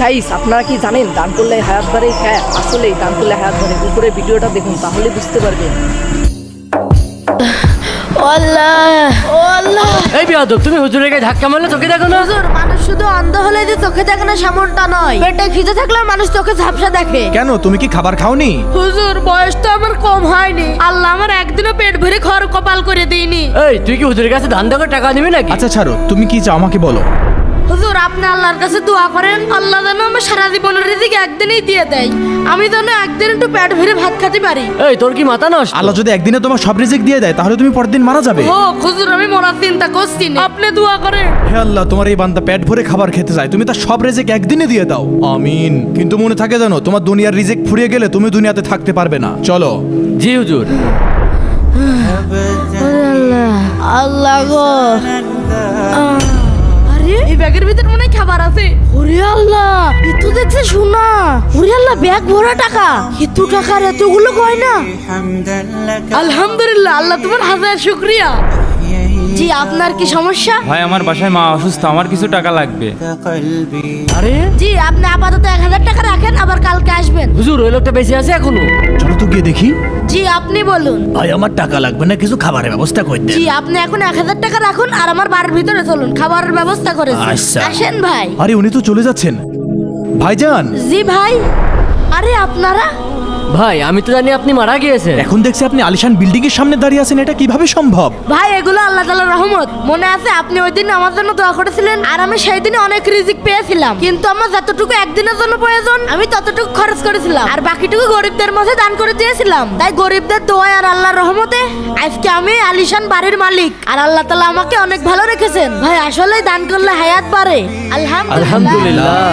Guys আপনারা কি জানেন দান করলে হায়াত বাড়ে? হ্যাঁ আসলেই দান করলে হায়াত বাড়ে। উপরে ভিডিওটা দেখুন তাহলে বুঝতে পারবেন। এই বিয়াদব, তুমি হুজুরের গায়ে ধাক্কা মারলে চোখে দেখো না? হুজুর, মানুষ শুধু অন্ধ হলে যে চোখে দেখে না সেমনটা নয়, পেটে খিদে থাকলে মানুষ চোখে ঝাপসা দেখে। কেন, তুমি কি খাবার খাওনি? হুজুর, বয়স তো আমার কম হয়নি, আল্লাহ আমার একদিনও পেট ভরে খাওয়ার কপাল করে দেয়নি। এই তুই কি হুজুরের কাছে ধান দেওয়ার টাকা নিবি নাকি? আচ্ছা ছাড়ো, তুমি কি চাও আমাকে বলো। হুজুর, আপনি আল্লাহর কাছে দোয়া করেন, আল্লাহ যেন আমার সারা জীবনের রিজিক একদিনেই দিয়ে দেয়, আমি যেন একদিন একটু পেট ভরে ভাত খেতে পারি। এই তোর কি মাথা নষ্ট? আল্লাহ যদি একদিনে তোমার সব রিজিক দিয়ে দেয় তাহলে তুমি পরের দিন মারা যাবে। ও হুজুর, আমি মরার চিন্তা করছি না, আপনি দোয়া করেন। হে আল্লাহ, তোমার এই বান্দা পেট ভরে খাবার খেতে চায়, তুমি তার সব রিজিক একদিনে দিয়ে দাও, আমিন। কিন্তু মনে থাকে জানো, তোমার দুনিয়ার রিজিক ফুরিয়ে গেলে তুমি দুনিয়াতে থাকতে পারবে না। চলো। জি হুজুর। আল্লাহ গো, আরে এই ব্যাগের ভিতর মনে হয় খাবার আছে। ওরে আল্লাহ, এতো দেখছে শোনা। ওরে আল্লাহ, ব্যাগ ভরা টাকা। এত টাকার এতগুলো গয়না। আলহামদুলিল্লাহ, আল্লাহ তোমার হাজার শুকরিয়া। জি, আপনার কি সমস্যা? ভাই আমার বাসায় মা অসুস্থ, আমার কিছু টাকা লাগবে। আরে জি, আপনি আপাতত 1000 টাকা রাখেন, আবার কালকে আসবেন। হুজুর, ওই লোকটা বেঁচে আছে এখনো? চলো তো গিয়ে দেখি। জি, আপনি বলুন। ভাই আমার টাকা লাগবে না, কিছু খাবারের ব্যবস্থা করে দেন। জি, আপনি এখন 1000 টাকা রাখুন আর আমার বাড়ির ভিতরে চলুন, খাবারের ব্যবস্থা করেছি। আচ্ছা। আসেন ভাই। আরে উনি তো চলে যাচ্ছেন। ভাইজান, জি ভাই। আরে আপনারা? ভাই আমি তো জানি আপনি মারা গিয়েছেন। এখন দেখছি আপনি আলিশান বিল্ডিং এর সামনে দাঁড়িয়ে আছেন, এটা কিভাবে সম্ভব? ভাই, এগুলো আল্লাহ তাআলার রহমত। মনে আছে আপনি ওই দিন আমার জন্য দোয়া করেছিলেন, আর আমি সেই দিনে অনেক রিজিক পেয়েছিলাম, কিন্তু আমার যতটুকু একদিনের জন্য প্রয়োজন আমি ততটুকু খরচ করেছিলাম, আর বাকিটুকু গরিবদের মাঝে দান করে দিয়েছিলাম। তাই গরিবদের দোয়া আর আল্লাহর রহমতে আজকে আমি আলিশান বাড়ির মালিক, আর আল্লাহ তাআলা আমাকে অনেক ভালো রেখেছেন। ভাই আসলেই দান করলে হায়াত বাড়ে। আলহামদুলিল্লাহ। আলহামদুলিল্লাহ।